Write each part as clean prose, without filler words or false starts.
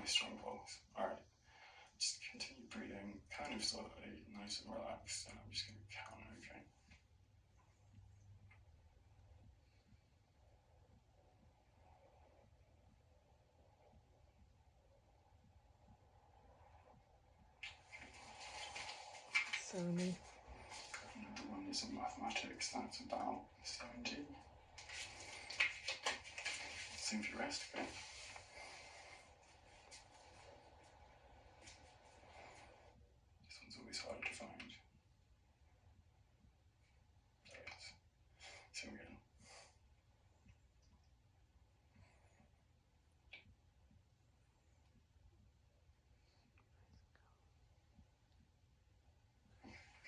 nice strong pulse. Alright, just continue breathing kind of slowly, nice and relaxed, and I'm just going to count, okay? So neat. One is in mathematics, that's about 70. Same for the rest, okay? This one's always hard to find. There it is. Same again.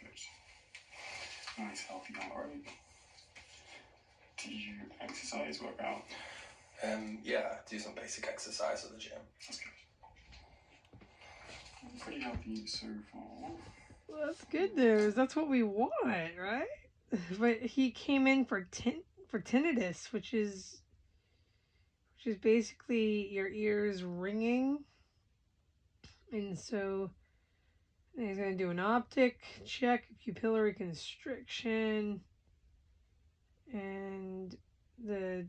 Good. Nice healthy number, right? Do you exercise, work out? Yeah, do some basic exercise at the gym. That's good. I'm pretty healthy so far. Well, that's good news. That's what we want, right? But he came in for tinnitus, which is basically your ears ringing, and so he's gonna do an optic check, pupillary constriction, and the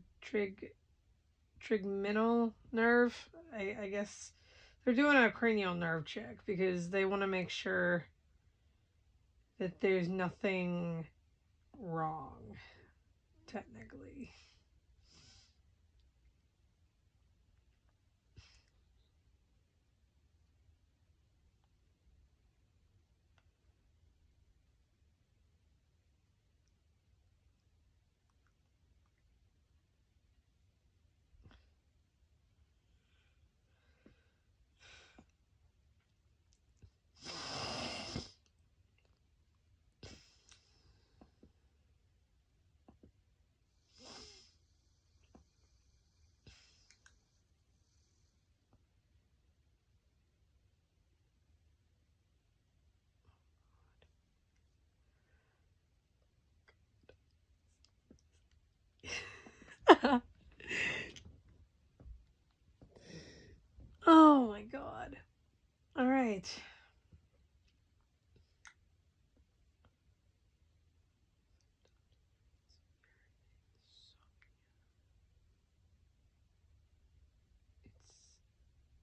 trigeminal nerve. I guess they're doing a cranial nerve check because they want to make sure that there's nothing wrong, technically. Oh my god. All right. It's a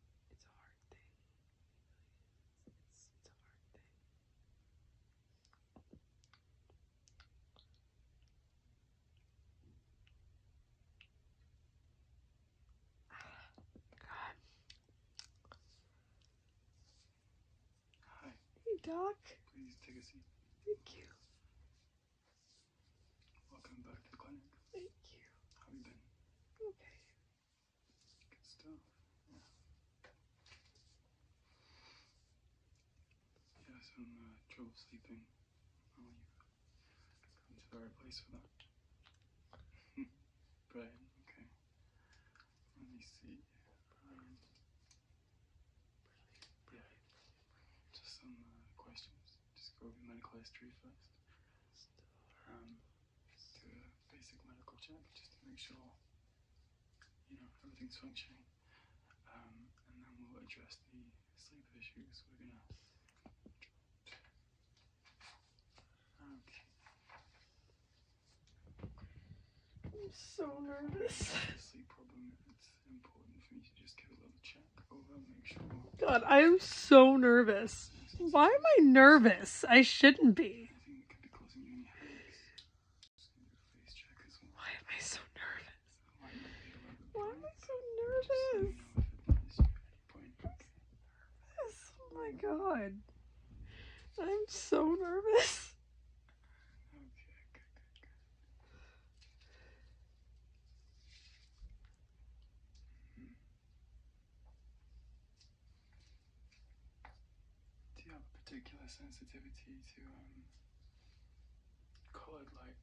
hard thing. It's a hard thing. God. Hi. Hey, Doc. Please take a seat. Thank you. Welcome back to the clinic. Thank you. How have you been? Okay. Good stuff. Yeah. Yeah, some trouble sleeping. Oh, you've come to the right place for that. Right, okay. Let me see. Yeah. Just some questions. Just go over your medical history first. Do a basic medical check just to make sure, everything's functioning. And then we'll address the sleep issues. We're gonna. Okay. I'm so nervous. The sleep problem. It's important for me to just give a little check over, make sure. God, I am so nervous. Why am I nervous? I shouldn't be. Anything that could be causing you any headaches. Just gonna do a face check as well. Why am I so nervous? Might not be a little bit Why am I bright. so Just let me nervous? know if it bothers you at any point. Okay. Oh my god. I'm so nervous. Okay, good. Do you have a particular sensitivity to colored light?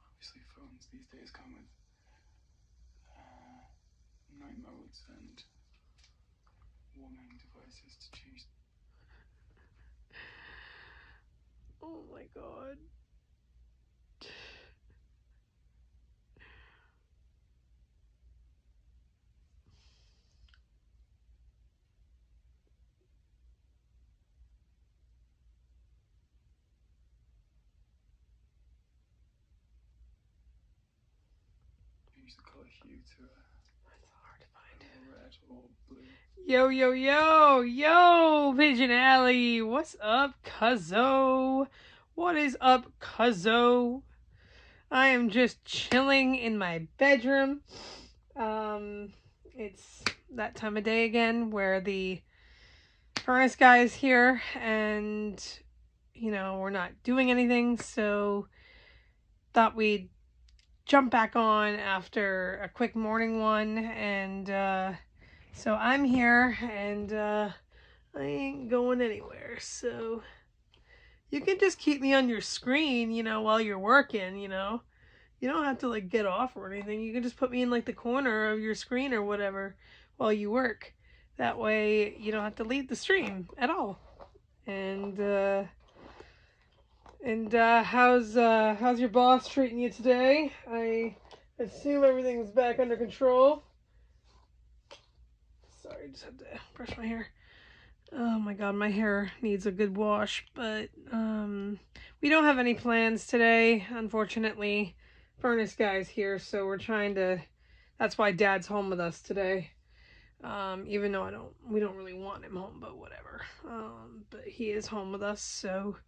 Obviously phones these days come with night modes and warming devices to change. Oh my god. change the color hue to It's hard to find. red or blue. Yo, yo, yo, yo, Pigeon Alley. What's up, cuzzo? What is up, cuzzo? I am just chilling in my bedroom. It's that time of day again where the furnace guy is here and, you know, we're not doing anything, so thought we'd jump back on after a quick morning one, and so I'm here and I ain't going anywhere, so you can just keep me on your screen, you know, while you're working, you know. You don't have to like get off or anything. You can just put me in like the corner of your screen or whatever while you work. That way you don't have to leave the stream at all. And how's your boss treating you today? I assume everything's back under control. Sorry, just had to brush my hair. Oh my god, my hair needs a good wash, but we don't have any plans today, unfortunately. Furnace guy's here, so we're trying to, that's why Dad's home with us today. Even though we don't really want him home, but whatever. But he is home with us, so,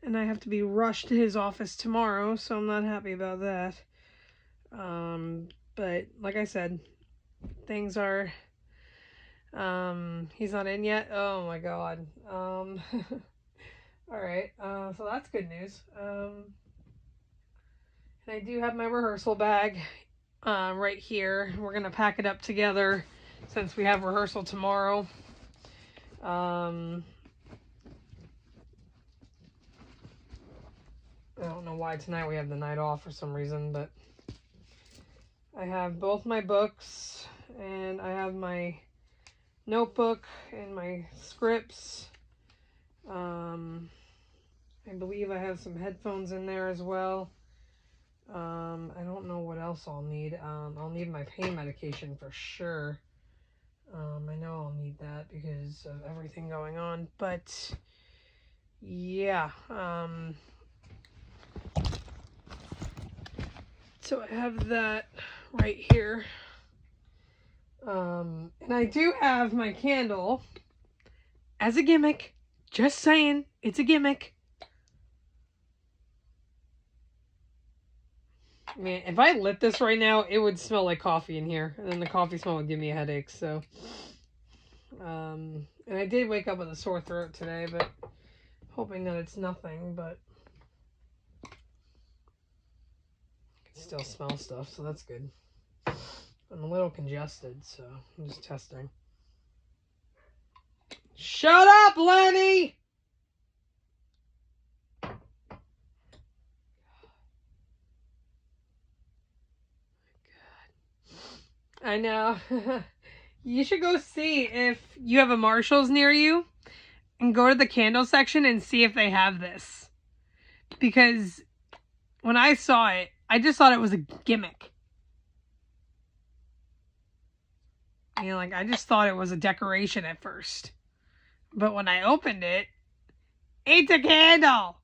and I have to be rushed to his office tomorrow, so I'm not happy about that. But like I said, things are, he's not in yet. Oh my god. Alright, so that's good news. And I do have my rehearsal bag right here. We're going to pack it up together since we have rehearsal tomorrow. I don't know why tonight we have the night off for some reason, but I have both my books and I have my notebook and my scripts. I believe I have some headphones in there as well. I don't know what else I'll need. I'll need my pain medication for sure. I know I'll need that because of everything going on, but yeah. So I have that right here. And I do have my candle as a gimmick. Just saying, it's a gimmick. Man, if I lit this right now, it would smell like coffee in here. And then the coffee smell would give me a headache, so. And I did wake up with a sore throat today, but hoping that it's nothing, but I can still smell stuff, so that's good. I'm a little congested, so I'm just testing. Shut up, Lenny! I know. You should go see if you have a Marshall's near you and go to the candle section and see if they have this. Because when I saw it, I just thought it was a gimmick. You know, like, I just thought it was a decoration at first. But when I opened it, it's a candle!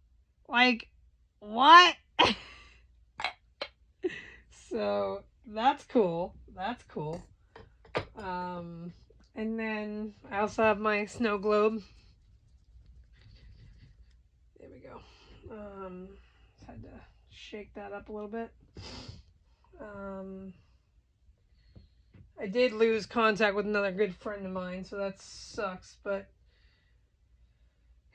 Like, what? So, that's cool. That's cool. And then I also have my snow globe. There we go. Just had to shake that up a little bit. I did lose contact with another good friend of mine, so that sucks, but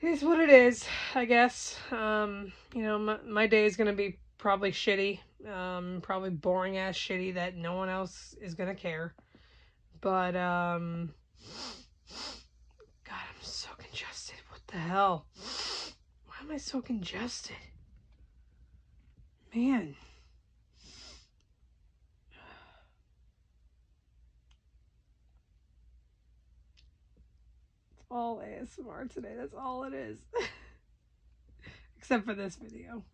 it is what it is, I guess. You know, my day is going to be probably shitty. Probably boring ass shitty that no one else is gonna care. But God, I'm so congested. What the hell? Why am I so congested? Man. It's all ASMR today. That's all it is. Except for this video.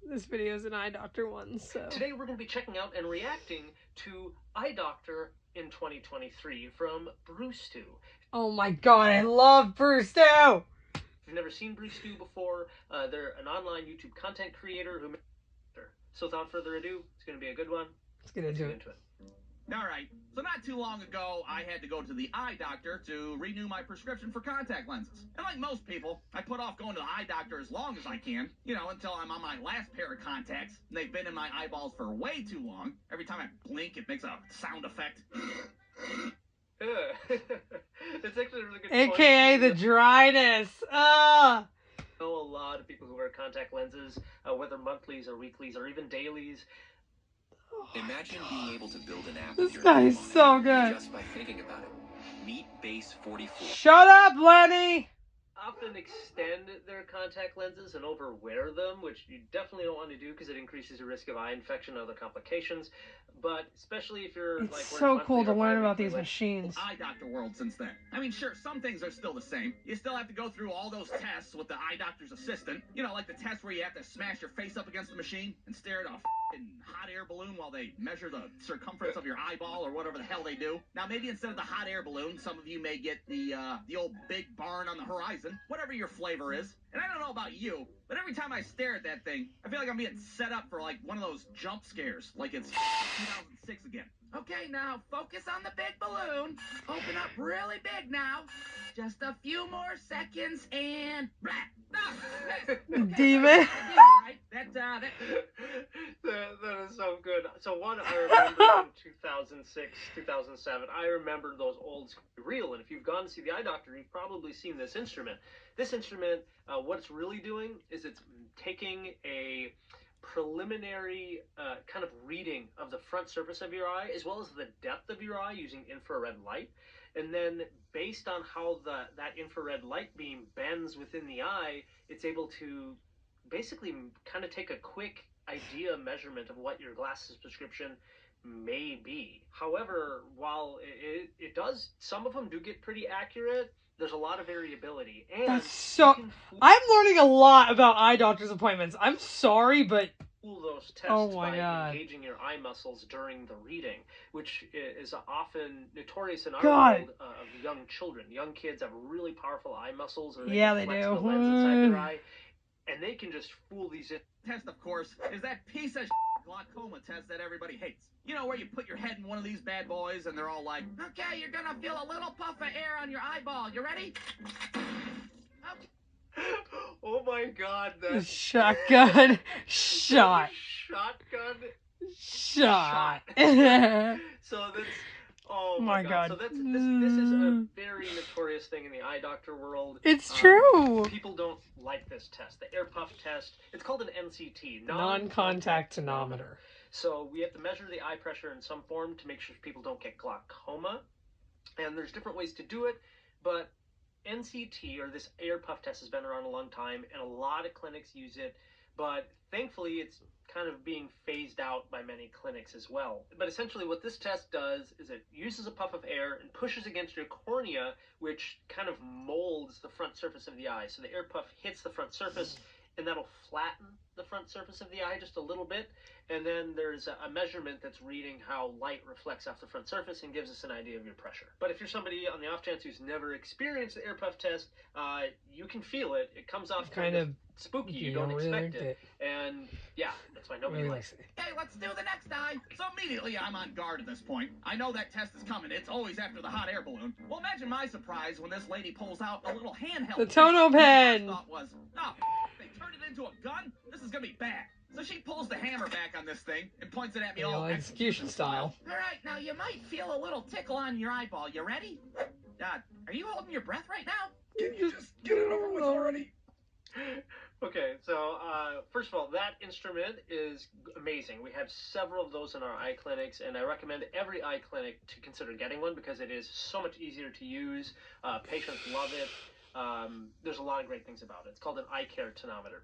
This video is an Eye Doctor one, so. Today we're going to be checking out and reacting to Eye Doctor in 2023 from Brewstew. Oh my god, I love Brewstew! If you've never seen Brewstew before, they're an online YouTube content creator who. So without further ado, it's going to be a good one. Let's get into it. All right, so not too long ago, I had to go to the eye doctor to renew my prescription for contact lenses. And like most people, I put off going to the eye doctor as long as I can, until I'm on my last pair of contacts. And they've been in my eyeballs for way too long. Every time I blink, it makes a sound effect. It's actually a really good AKA point. the dryness. I know a lot of people who wear contact lenses, whether monthlies or weeklies or even dailies. Imagine being able to build an app. This guy is so good. Just by thinking about it. Meet Base 44. Shut up, Lenny! Often extend their contact lenses and overwear them, which you definitely don't want to do because it increases your risk of eye infection and other complications. But especially if you're It's like so cool to monthly or learn about bi-weekly, these like, machines. Eye doctor world since then. I mean, sure, some things are still the same. You still have to go through all those tests with the eye doctor's assistant. Like the test where you have to smash your face up against the machine and stare at a f***ing hot air balloon while they measure the circumference of your eyeball or whatever the hell they do. Now, maybe instead of the hot air balloon, some of you may get the old big barn on the horizon, whatever your flavor is. And I don't know about you, but every time I stare at that thing, I feel like I'm being set up for like one of those jump scares, like it's 2006 again. Okay, now focus on the big balloon. Open up really big now. Just a few more seconds and blah. Demon. Right? That is so good. So one I remember in 2006, 2007, I remember those old reel, and if you've gone to see the eye doctor, you've probably seen this instrument. This instrument, what it's really doing is it's taking a preliminary kind of reading of the front surface of your eye as well as the depth of your eye using infrared light, and then based on how that infrared light beam bends within the eye, it's able to basically kind of take a quick idea measurement of what your glasses prescription may be. However, while it does, some of them do get pretty accurate, there's a lot of variability. And That's so... I'm learning a lot about eye doctor's appointments. I'm sorry, but... Those tests my God. Engaging your eye muscles during the reading, which is often notorious in our God. world of young children. Young kids have really powerful eye muscles, or Yeah, can they flex do. the lens inside their eye, and they can just fool these Test, of course, is that piece of glaucoma test that everybody hates. Where you put your head in one of these bad boys and they're all like, okay, you're gonna feel a little puff of air on your eyeball. You ready? Okay. Oh my God! That Shotgun. Shot. Shotgun. Shot. So that's. Oh my God. So this is a very notorious thing in the eye doctor world. It's true. People don't like this test, the air puff test. It's called an NCT, Non-contact tonometer. So we have to measure the eye pressure in some form to make sure people don't get glaucoma. And there's different ways to do it, but NCT, or this air puff test, has been around a long time, and a lot of clinics use it, but thankfully it's kind of being phased out by many clinics as well. But essentially what this test does is it uses a puff of air and pushes against your cornea, which kind of molds the front surface of the eye. So the air puff hits the front surface, and that'll flatten the front surface of the eye just a little bit, and then there's a measurement that's reading how light reflects off the front surface and gives us an idea of your pressure. But if you're somebody on the off chance who's never experienced the air puff test, you can feel it. It comes off kind of spooky. You don't expect it. And yeah, that's why nobody likes it. Hey, let's do the next eye. So immediately I'm on guard at this point. I know that test is coming. It's always after the hot air balloon. Well, imagine my surprise when this lady pulls out a little handheld. The Tono pen. My first thought was, oh, they turned it into a gun? This is gonna be bad. So she pulls the hammer back on this thing and points it at me all execution style. All right, now you might feel a little tickle on your eyeball. You ready? Are you holding your breath right now? Can you just get it over with already? Okay, so first of all, that instrument is amazing. We have several of those in our eye clinics, and I recommend every eye clinic to consider getting one because it is so much easier to use. Patients love it. There's a lot of great things about it. It's called an eye care tonometer.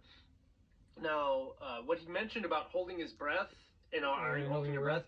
Now, what he mentioned about holding his breath, are you holding your breath?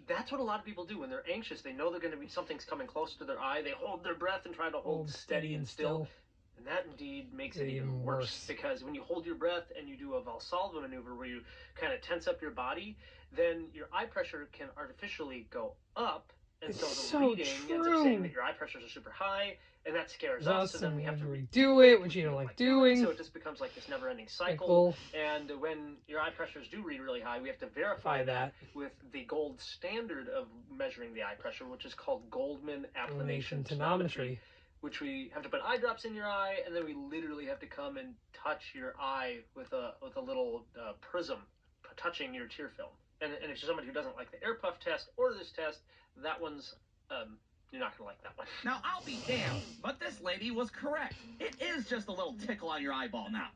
That's what a lot of people do when they're anxious. They know they're going to be something's coming close to their eye. They hold their breath and try to hold steady and still. And that indeed makes it even worse, because when you hold your breath and you do a Valsalva maneuver where you kind of tense up your body, then your eye pressure can artificially go up, And It's so the so reading ends up saying true. that your eye pressures are super high, and that scares Us, us, and then we have to redo it, which you don't like doing. So it just becomes like this never-ending cycle. Michael. And when your eye pressures do read really high, we have to verify that with the gold standard of measuring the eye pressure, which is called Goldman Applanation Tonometry, which we have to put eye drops in your eye, and then we literally have to come and touch your eye with a little prism, touching your tear film. And if you're somebody who doesn't like the air puff test or this test, that one's you're not gonna like that one. Now, I'll be damned, but this lady was correct. It is just a little tickle on your eyeball now.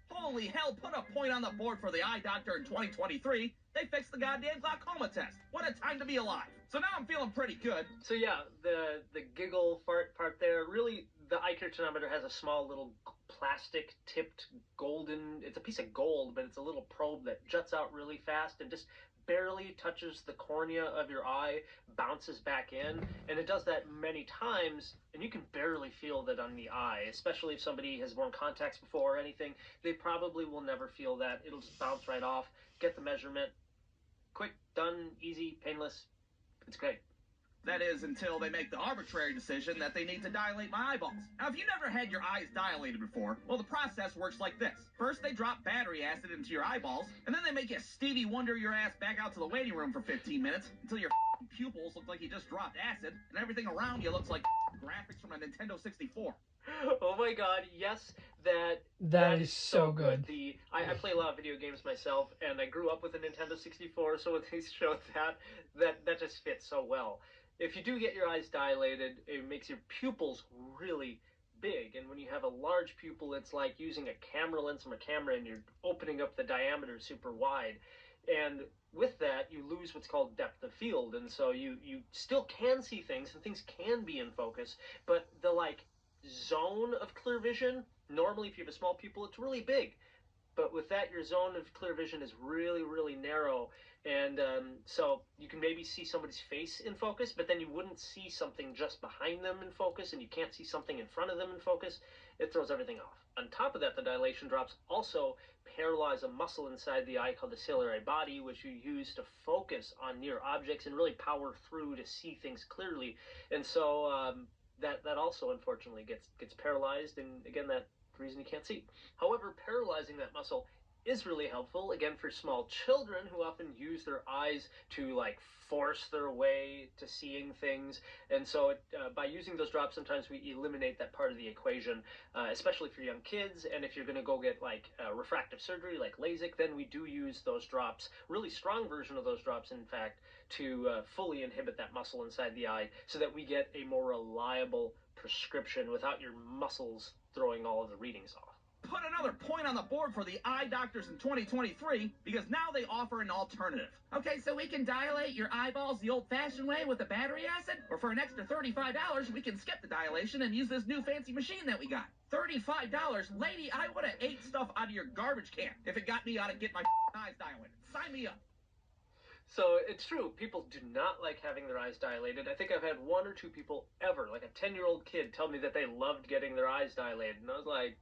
Holy hell, put a point on the board for the eye doctor in 2023. They fixed the goddamn glaucoma test. What a time to be alive. So now I'm feeling pretty good. So yeah, the giggle fart part there, really the eye care tonometer has a small little plastic tipped golden, it's a piece of gold, but it's a little probe that juts out really fast and just barely touches the cornea of your eye, bounces back in, and it does that many times, and you can barely feel that on the eye, especially if somebody has worn contacts before or anything. They probably will never feel that. It'll just bounce right off, get the measurement, quick, done, easy, painless. It's great. That is, until they make the arbitrary decision that they need to dilate my eyeballs. Now, if you never had your eyes dilated before, well, the process works like this. First, they drop battery acid into your eyeballs, and then they make you Stevie Wonder your ass back out to the waiting room for 15 minutes until your pupils look like you just dropped acid, and everything around you looks like graphics from a Nintendo 64. Oh my god, yes, that is so good. I play a lot of video games myself, and I grew up with a Nintendo 64, so when they showed that just fits so well. If you do get your eyes dilated, it makes your pupils really big, and when you have a large pupil, it's like using a camera lens from a camera, and you're opening up the diameter super wide. And with that, you lose what's called depth of field, and so you still can see things, and things can be in focus, but the zone of clear vision, normally if you have a small pupil, it's really big. But with that, your zone of clear vision is really, really narrow. And so you can maybe see somebody's face in focus, but then you wouldn't see something just behind them in focus, and you can't see something in front of them in focus. It throws everything off. On top of that, the dilation drops also paralyze a muscle inside the eye called the ciliary body, which you use to focus on near objects and really power through to see things clearly. And so that also unfortunately gets paralyzed, and again, that's the reason you can't see. However, paralyzing that muscle is really helpful, again, for small children who often use their eyes to force their way to seeing things. And so by using those drops, sometimes we eliminate that part of the equation, especially for young kids. And if you're going to go get refractive surgery like LASIK, then we do use those drops, really strong version of those drops, in fact, to fully inhibit that muscle inside the eye so that we get a more reliable prescription without your muscles throwing all of the readings off. Put another point on the board for the eye doctors in 2023, because now they offer an alternative. Okay, so we can dilate your eyeballs the old-fashioned way with the battery acid, or for an extra $35, we can skip the dilation and use this new fancy machine that we got. $35? Lady, I would have ate stuff out of your garbage can if it got me out of get my eyes dilated. Sign me up. So it's true, people do not like having their eyes dilated. I think I've had one or two people ever, like a 10-year-old kid, tell me that they loved getting their eyes dilated, and I was like,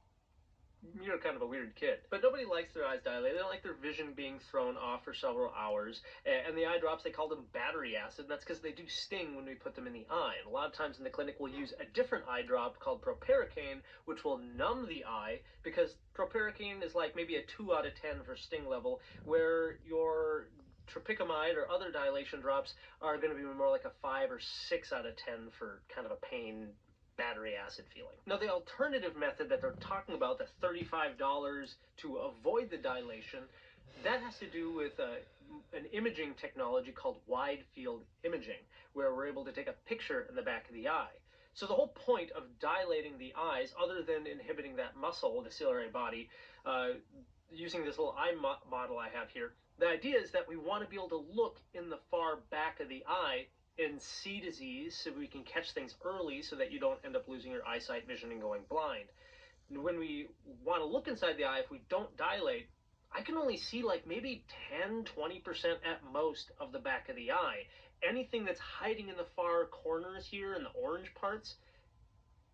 you're kind of a weird kid. But nobody likes their eyes dilated. They don't like their vision being thrown off for several hours. And the eye drops, they call them battery acid, and that's because they do sting when we put them in the eye. And a lot of times in the clinic, we'll use a different eye drop called proparacaine, which will numb the eye, because proparacaine is like maybe a 2 out of 10 for sting level, where your tropicamide or other dilation drops are going to be more like a 5 or 6 out of 10 for kind of a pain battery acid feeling. Now, the alternative method that they're talking about, the $35 to avoid the dilation, that has to do with an imaging technology called wide field imaging, where we're able to take a picture in the back of the eye. So the whole point of dilating the eyes, other than inhibiting that muscle, the ciliary body, using this little eye model I have here, the idea is that we want to be able to look in the far back of the eye and see disease so we can catch things early so that you don't end up losing your eyesight, vision, and going blind. And when we want to look inside the eye, if we don't dilate, I can only see maybe 10-20% at most of the back of the eye. Anything that's hiding in the far corners here in the orange parts,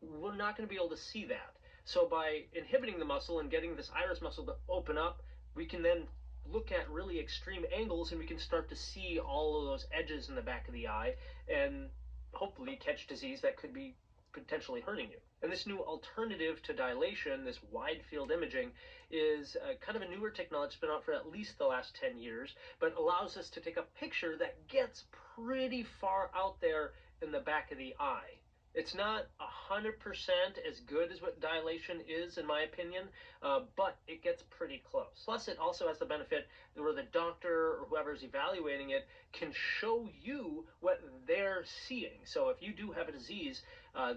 we're not going to be able to see that. So by inhibiting the muscle and getting this iris muscle to open up, we can then look at really extreme angles, and we can start to see all of those edges in the back of the eye, and hopefully catch disease that could be potentially hurting you. And this new alternative to dilation, this wide field imaging, is kind of a newer technology. It's been out for at least the last 10 years, but allows us to take a picture that gets pretty far out there in the back of the eye. It's not 100% as good as what dilation is, in my opinion, but it gets pretty close. Plus, it also has the benefit where the doctor or whoever's evaluating it can show you what they're seeing. So if you do have a disease,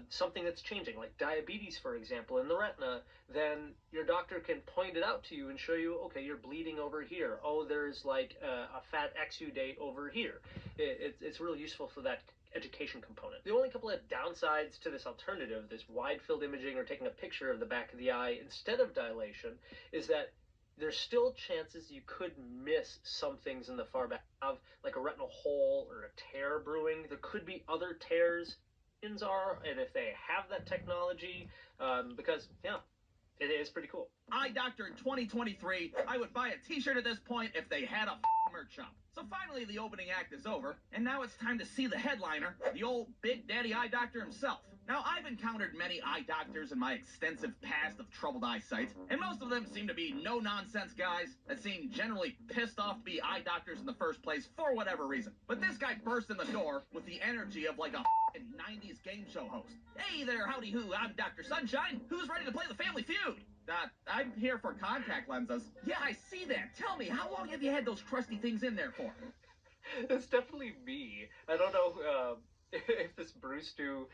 something that's changing, like diabetes, for example, in the retina, then your doctor can point it out to you and show you, okay, you're bleeding over here. Oh, there's like a fat exudate over here. It's really useful for that education component. The only couple of downsides to this alternative, this wide field imaging or taking a picture of the back of the eye instead of dilation, is that there's still chances you could miss some things in the far back of, like a retinal hole or a tear brewing. There could be other tears are, and if they have that technology, because yeah, it is pretty cool. Eye Doctor in 2023, I would buy a t-shirt at this point if they had a merch shop. So finally the opening act is over, and now it's time to see the headliner, the old Big Daddy Eye Doctor himself. Now, I've encountered many eye doctors in my extensive past of troubled eyesight, and most of them seem to be no-nonsense guys that seem generally pissed off to be eye doctors in the first place for whatever reason. But this guy burst in the door with the energy of like a 90s game show host. Hey there, howdy who, I'm Dr. Sunshine. Who's ready to play the Family Feud? I'm here for contact lenses. Yeah, I see that. Tell me, how long have you had those crusty things in there for? It's definitely me. I don't know if this Bruce Stu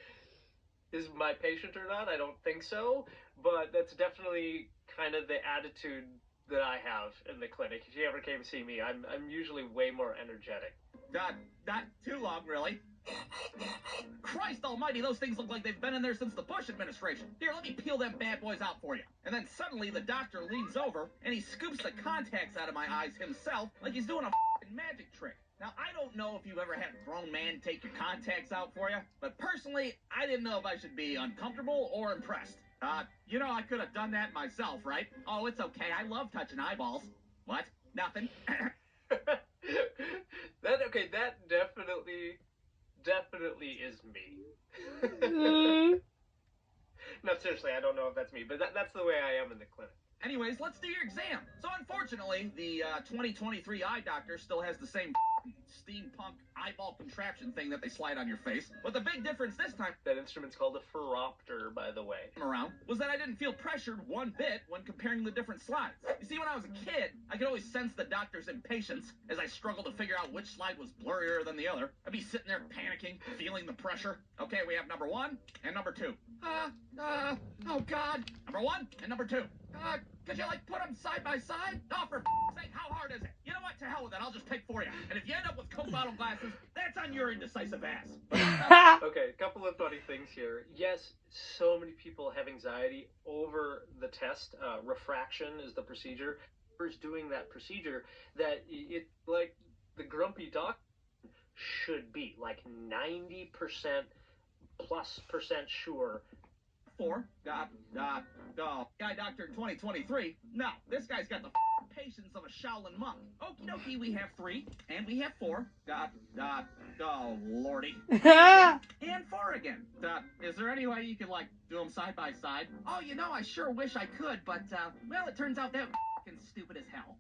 is my patient or not. I don't think so, but that's definitely kind of the attitude that I have in the clinic. If you ever came to see me, I'm usually way more energetic. Not too long, really. Christ almighty, those things look like they've been in there since the Bush administration. Here, let me peel them bad boys out for you. And then suddenly the doctor leans over and he scoops the contacts out of my eyes himself like he's doing a magic trick. Now, I don't know if you've ever had a grown man take your contacts out for you, but personally, I didn't know if I should be uncomfortable or impressed. You know, I could have done that myself, right? Oh, it's okay. I love touching eyeballs. What? Nothing. That definitely is me. No, seriously, I don't know if that's me, but that's the way I am in the clinic. Anyways, let's do your exam. So unfortunately, the 2023 eye doctor still has the same steampunk eyeball contraption thing that they slide on your face. But the big difference this time, that instrument's called a phoropter, by the way, around, was that I didn't feel pressured one bit when comparing the different slides. You see, when I was a kid, I could always sense the doctor's impatience as I struggled to figure out which slide was blurrier than the other. I'd be sitting there panicking, feeling the pressure. Okay, we have number 1 and number 2. Oh God. Number 1 and number 2. Could you, like, put them side by side? Oh, for sake, how hard is it? You know what? To hell with it. I'll just pick for you. And if you end up with Coke bottle glasses, that's on your indecisive ass. Okay, a couple of funny things here. Yes, so many people have anxiety over the test. Refraction is the procedure. Whoever's doing that procedure, that it, like, the grumpy doc should be, like, 90% plus % sure. 4. Guy doctor in 2023. No, this guy's got the patience of a Shaolin monk. Okie dokie, we have 3, and we have 4. Oh, lordy. And 4 again. Is there any way you could, like, do them side by side? Oh, you know, I sure wish I could, but, well, it turns out that f***ing stupid as hell.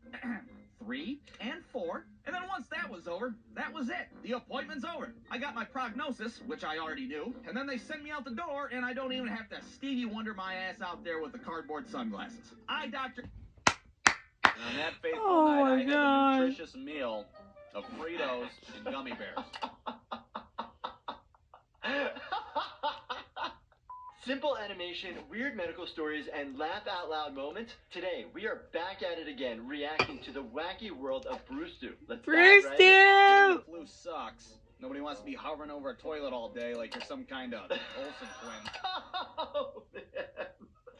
3 and 4, and then once that was over, that was it. The appointment's over. I got my prognosis, which I already knew, and then they send me out the door, and I don't even have to Stevie Wonder my ass out there with the cardboard sunglasses. Eye doctor. On that fateful night, I had a nutritious meal of Fritos and gummy bears. Simple animation, weird medical stories, and laugh out loud moments. Today, we are back at it again, reacting to the wacky world of Bruce Stu. Let's Bruce dive right Stu! The flu sucks. Nobody wants to be hovering over a toilet all day like you're some kind of Olsen twin. Oh, man.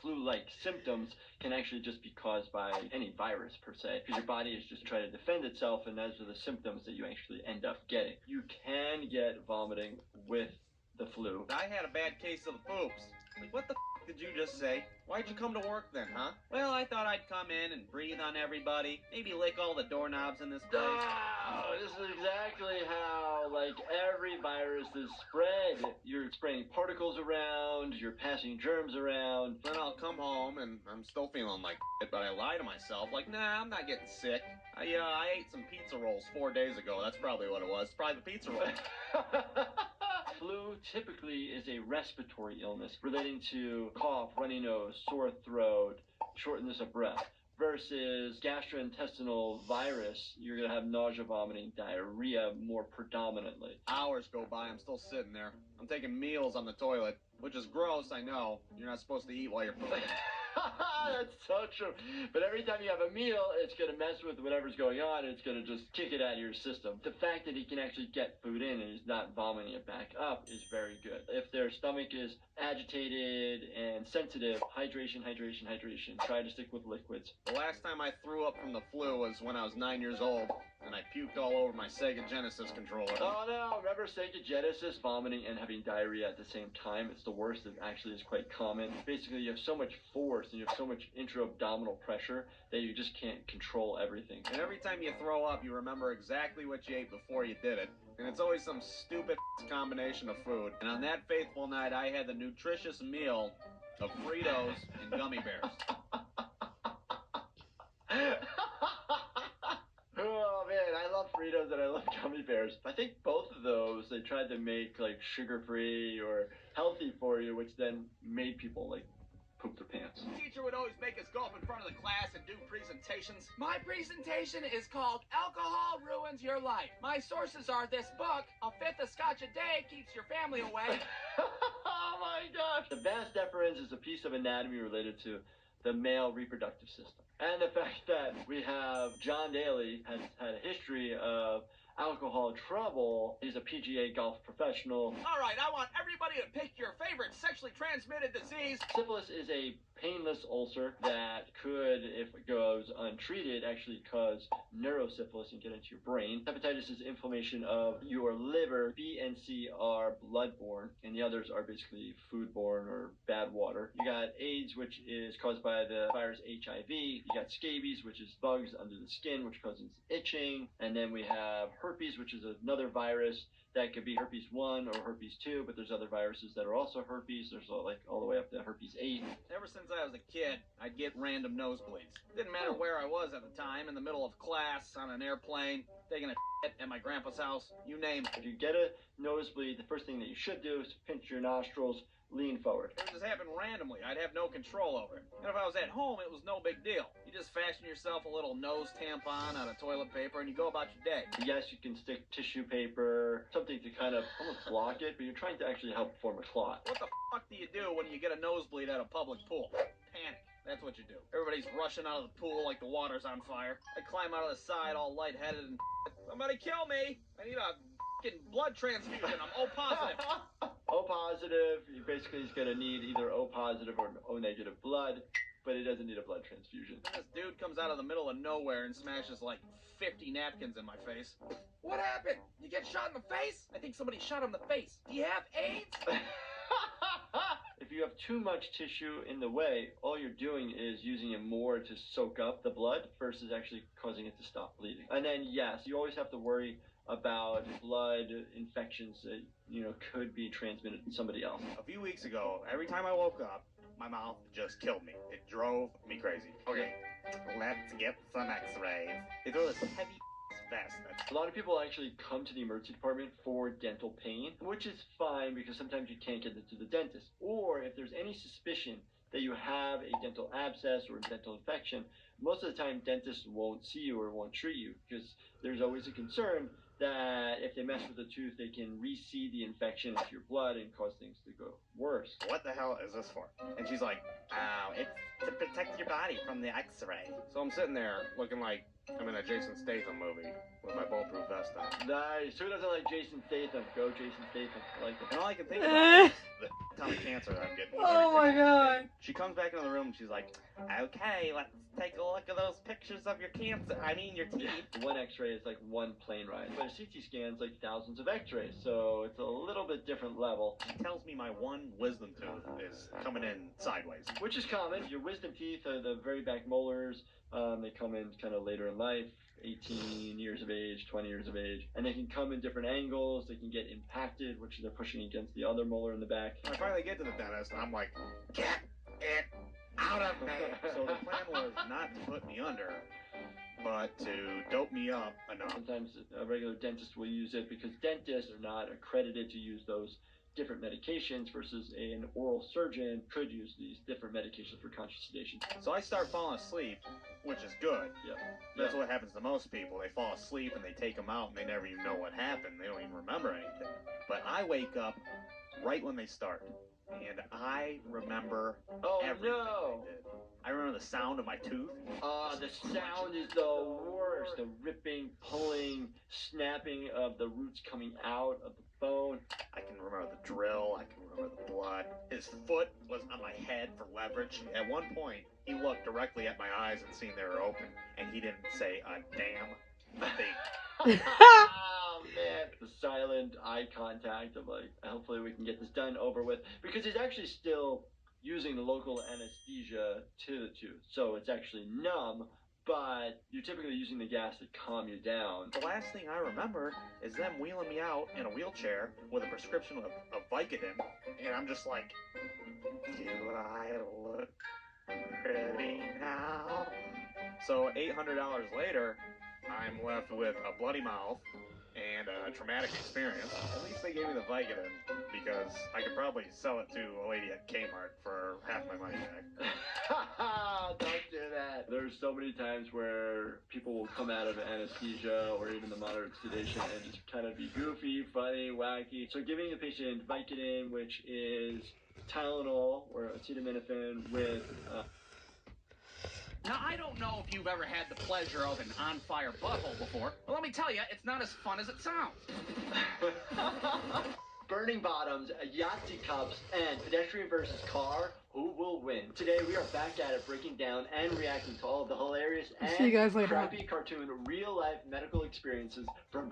Flu-like symptoms can actually just be caused by any virus per se, because your body is just trying to defend itself, and those are the symptoms that you actually end up getting. You can get vomiting with the flu. I had a bad case of the poops. Like, what the f*** did you just say? Why'd you come to work then, huh? Well, I thought I'd come in and breathe on everybody. Maybe lick all the doorknobs in this place. Oh, this is exactly how, like, every virus is spread. You're spraying particles around, you're passing germs around. Then I'll come home and I'm still feeling like it, but I lie to myself, like, nah, I'm not getting sick. I ate some pizza rolls 4 days ago. That's probably what it was. It's probably the pizza rolls. Flu typically is a respiratory illness relating to cough, runny nose, sore throat, shortness of breath. Versus gastrointestinal virus, you're going to have nausea, vomiting, diarrhea more predominantly. Hours go by, I'm still sitting there. I'm taking meals on the toilet, which is gross, I know. You're not supposed to eat while you're pooping. That's so true. But every time you have a meal, it's going to mess with whatever's going on, and it's going to just kick it out of your system. The fact that he can actually get food in and he's not vomiting it back up is very good. If their stomach is agitated and sensitive, hydration, hydration, hydration. Try to stick with liquids. The last time I threw up from the flu was when I was 9 years old, and I puked all over my Sega Genesis controller. Oh no, remember Sega Genesis, vomiting and having diarrhea at the same time? It's the worst. It actually is quite common. Basically, you have so much force and you have so much intra-abdominal pressure that you just can't control everything. And every time you throw up, you remember exactly what you ate before you did it. And it's always some stupid combination of food. And on that fateful night, I had the nutritious meal of Fritos and gummy bears. Oh man, I love Fritos and I love gummy bears. I think both of those they tried to make like sugar-free or healthy for you, which then made people like poop their pants. The teacher would always make us go up in front of the class and do presentations. My presentation is called Alcohol Ruins Your Life. My sources are this book, A Fifth of Scotch a Day Keeps Your Family Away. Oh my gosh! The vas deferens is a piece of anatomy related to the male reproductive system. And the fact that we have John Daly has had a history of alcohol trouble. He's a PGA golf professional. All right, I want everybody to pick your favorite sexually transmitted disease. Syphilis is a painless ulcer that could, if it goes untreated, actually cause neurosyphilis and get into your brain. Hepatitis is inflammation of your liver. B and C are bloodborne, and the others are basically foodborne or bad water. You got AIDS, which is caused by the virus HIV. You got scabies, which is bugs under the skin, which causes itching. And then we have herpes, which is another virus that could be herpes 1 or herpes 2, but there's other viruses that are also herpes. There's like all the way up to herpes 8. Ever since I was a kid, I'd get random nosebleeds. Didn't matter where I was at the time, in the middle of class, on an airplane, taking a shit at my grandpa's house, you name it. If you get a nosebleed, the first thing that you should do is pinch your nostrils, lean forward. It would just happen randomly. I'd have no control over it. And if I was at home, it was no big deal. You just fashion yourself a little nose tampon out of toilet paper and you go about your day. Yes, you can stick tissue paper, something to kind of almost block it, but you're trying to actually help form a clot. What the fuck do you do when you get a nosebleed at a public pool? Panic. That's what you do. Everybody's rushing out of the pool like the water's on fire. I climb out of the side all lightheaded and somebody kill me. I need a fucking blood transfusion. I'm O positive. O positive, he basically is going to need either O positive or O negative blood, but he doesn't need a blood transfusion. This dude comes out of the middle of nowhere and smashes like 50 napkins in my face. What happened? You get shot in the face? I think somebody shot him in the face. Do you have AIDS? If you have too much tissue in the way, all you're doing is using it more to soak up the blood versus actually causing it to stop bleeding. And then, yes, you always have to worry about blood infections that, could be transmitted to somebody else. A few weeks ago, every time I woke up, my mouth just killed me. It drove me crazy. Okay, let's get some x-rays. They throw this heavy vest. A lot of people actually come to the emergency department for dental pain, which is fine because sometimes you can't get into the dentist. Or if there's any suspicion that you have a dental abscess or a dental infection, most of the time dentists won't see you or won't treat you because there's always a concern that if they mess with the tooth, they can reseed the infection into your blood and cause things to go worse. What the hell is this for? And she's like, oh, it's to protect your body from the x-ray. So I'm sitting there looking like I'm in a Jason Statham movie with my bulletproof vest on. Nice. Who doesn't like Jason Statham? Go Jason Statham. I like it. And all I can think about is the ton of cancer that I'm getting. Oh my god. She comes back into the room and she's like, okay, let's take a look at those pictures of your cancer. I mean, your teeth. One x-ray is like one plane ride, but a CT scan is like thousands of x-rays, so it's a little bit different level. She tells me my one wisdom tooth is coming in sideways. Which is common. Your wisdom teeth are the very back molars. They come in kind of later in life, 18 years of age, 20 years of age, and they can come in different angles. They can get impacted, which they're pushing against the other molar in the back. I finally get to the dentist, and I'm like, get it out of me. So the plan was not to put me under, but to dope me up enough. Sometimes a regular dentist will use it because dentists are not accredited to use those different medications versus an oral surgeon could use these different medications for conscious sedation. So I start falling asleep, which is good. Yeah. That's what happens to most people. They fall asleep and they take them out and they never even know what happened. They don't even remember anything. But I wake up right when they start. And I remember everything they did. I remember the sound of my tooth. The sound is the worst. The ripping, pulling, snapping of the roots coming out of the bone. I can remember the drill. I can remember the blood. His foot was on my head for leverage. At one point, he looked directly at my eyes and seen they were open, and he didn't say a damn thing. Oh man, the silent eye contact of like, hopefully we can get this done over with, because he's actually still using the local anesthesia to the tooth, so it's actually numb, but you're typically using the gas to calm you down. The last thing I remember is them wheeling me out in a wheelchair with a prescription of Vicodin, and I'm just like, do I look pretty now? So $800 later, I'm left with a bloody mouth and a traumatic experience. At least they gave me the Vicodin, because I could probably sell it to a lady at Kmart for half my money back. Don't do that. There's so many times where people will come out of anesthesia or even the moderate sedation and just kind of be goofy, funny, wacky. So giving the patient Vicodin, which is Tylenol or acetaminophen with Now, I don't know if you've ever had the pleasure of an on-fire butthole before, but let me tell you, it's not as fun as it sounds. burning bottoms, Yahtzee cups, and pedestrian versus car. Who will win? Today we are back at it, breaking down and reacting to all of the hilarious See you guys and later. crappy cartoon real-life medical experiences from